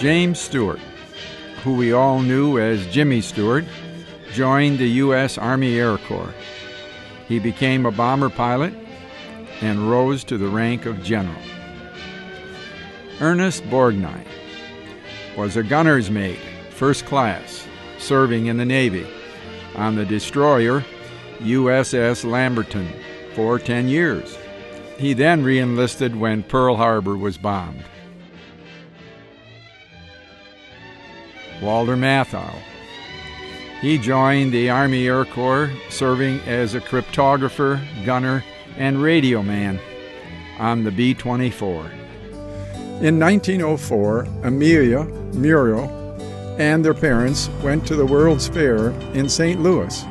James Stewart, who we all knew as Jimmy Stewart, joined the U.S. Army Air Corps. He became a bomber pilot and rose to the rank of general. Ernest Borgnine was a gunner's mate, first class, serving in the Navy on the destroyer USS Lamberton for 10 years. He then re-enlisted when Pearl Harbor was bombed. Walter Matthau. He joined the Army Air Corps, serving as a cryptographer, gunner, and radio man on the B-24. In 1904, Amelia Muriel and their parents went to the World's Fair in St. Louis.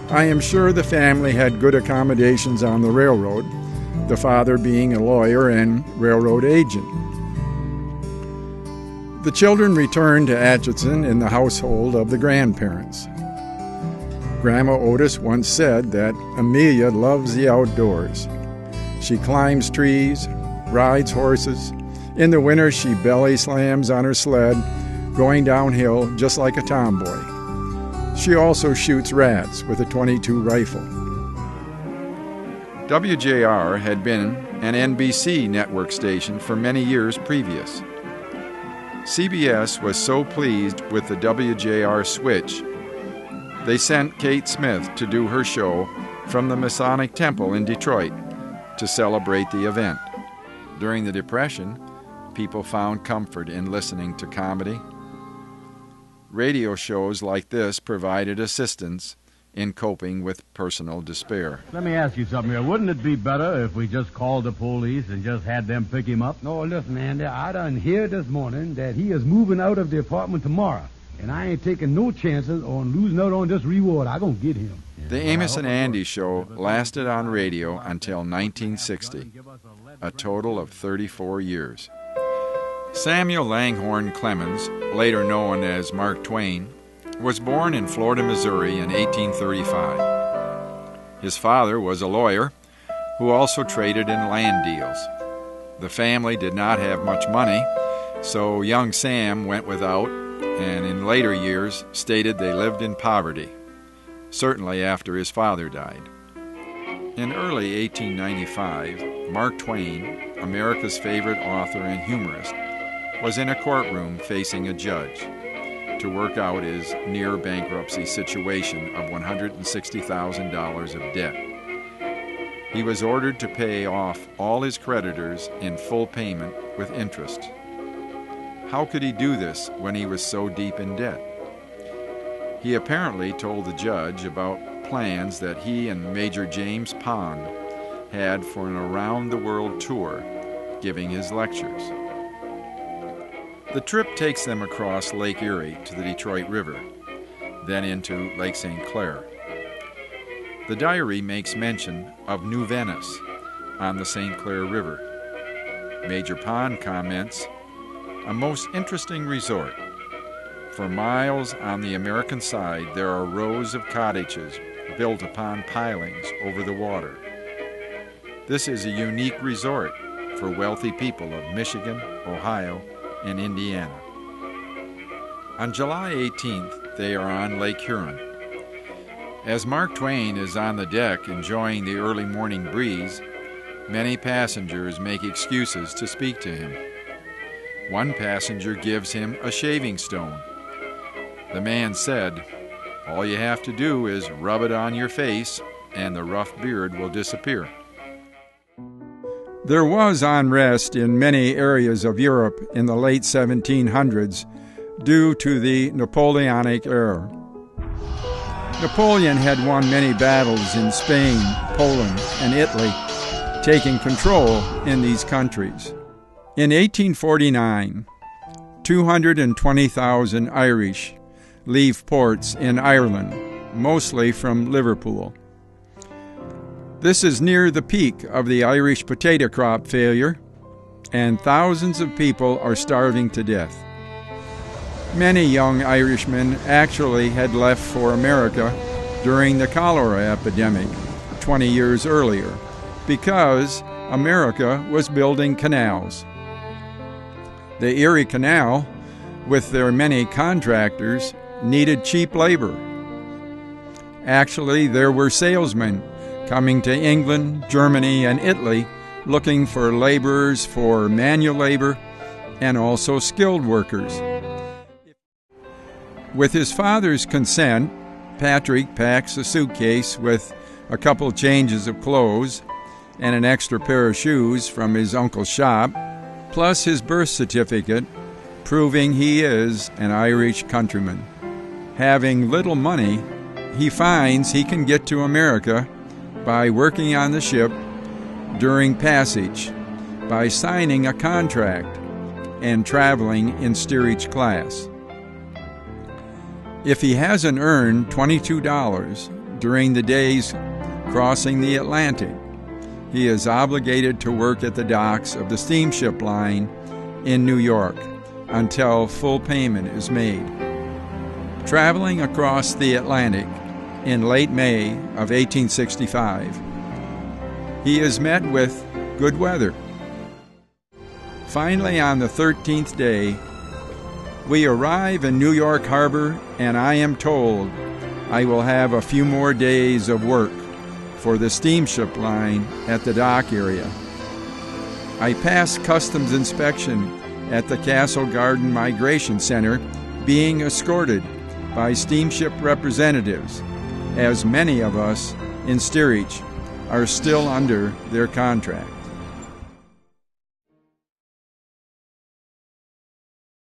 I am sure the family had good accommodations on the railroad, the father being a lawyer and railroad agent. The children returned to Atchison in the household of the grandparents. Grandma Otis once said that Amelia loves the outdoors. She climbs trees, rides horses. In the winter, she belly slams on her sled, going downhill just like a tomboy. She also shoots rats with a .22 rifle. WJR had been an NBC network station for many years previous. CBS was so pleased with the WJR switch, they sent Kate Smith to do her show from the Masonic Temple in Detroit to celebrate the event. During the Depression, people found comfort in listening to comedy. Radio shows like this provided assistance in coping with personal despair. Let me ask you something here. Wouldn't it be better if we just called the police and just had them pick him up? No, listen, Andy, I done heard this morning that he is moving out of the apartment tomorrow, and I ain't taking no chances on losing out on this reward. I'm going to get him. The Amos and Andy show lasted on radio until 1960, a total of 34 years. Samuel Langhorne Clemens, later known as Mark Twain, was born in Florida, Missouri in 1835. His father was a lawyer who also traded in land deals. The family did not have much money, so young Sam went without and in later years stated they lived in poverty, certainly after his father died. In early 1895, Mark Twain, America's favorite author and humorist, was in a courtroom facing a judge to work out his near-bankruptcy situation of $160,000 of debt. He was ordered to pay off all his creditors in full payment with interest. How could he do this when he was so deep in debt? He apparently told the judge about plans that he and Major James Pond had for an around-the-world tour, giving his lectures. The trip takes them across Lake Erie to the Detroit River, then into Lake St. Clair. The diary makes mention of New Venice on the St. Clair River. Major Pond comments, "A most interesting resort. For miles on the American side, there are rows of cottages built upon pilings over the water. This is a unique resort for wealthy people of Michigan, Ohio, and Indiana." On July 18th, they are on Lake Huron. As Mark Twain is on the deck enjoying the early morning breeze, many passengers make excuses to speak to him. One passenger gives him a shaving stone. The man said, "All you have to do is rub it on your face and the rough beard will disappear." There was unrest in many areas of Europe in the late 1700s due to the Napoleonic era. Napoleon had won many battles in Spain, Poland, and Italy, taking control in these countries. In 1849, 220,000 Irish leave ports in Ireland, mostly from Liverpool. This is near the peak of the Irish potato crop failure, and thousands of people are starving to death. Many young Irishmen actually had left for America during the cholera epidemic 20 years earlier because America was building canals. The Erie Canal, with their many contractors, needed cheap labor. Actually, there were salesmen coming to England, Germany, and Italy looking for laborers for manual labor and also skilled workers. With his father's consent, Patrick packs a suitcase with a couple changes of clothes and an extra pair of shoes from his uncle's shop, plus his birth certificate proving he is an Irish countryman. Having little money, he finds he can get to America by working on the ship during passage, by signing a contract and traveling in steerage class. If he hasn't earned $22 during the days crossing the Atlantic, he is obligated to work at the docks of the steamship line in New York until full payment is made. Traveling across the Atlantic in late May of 1865, he is met with good weather. Finally, on the 13th day, we arrive in New York Harbor, and I am told I will have a few more days of work for the steamship line at the dock area. I pass customs inspection at the Castle Garden Migration Center, being escorted by steamship representatives, as many of us in steerage are still under their contract.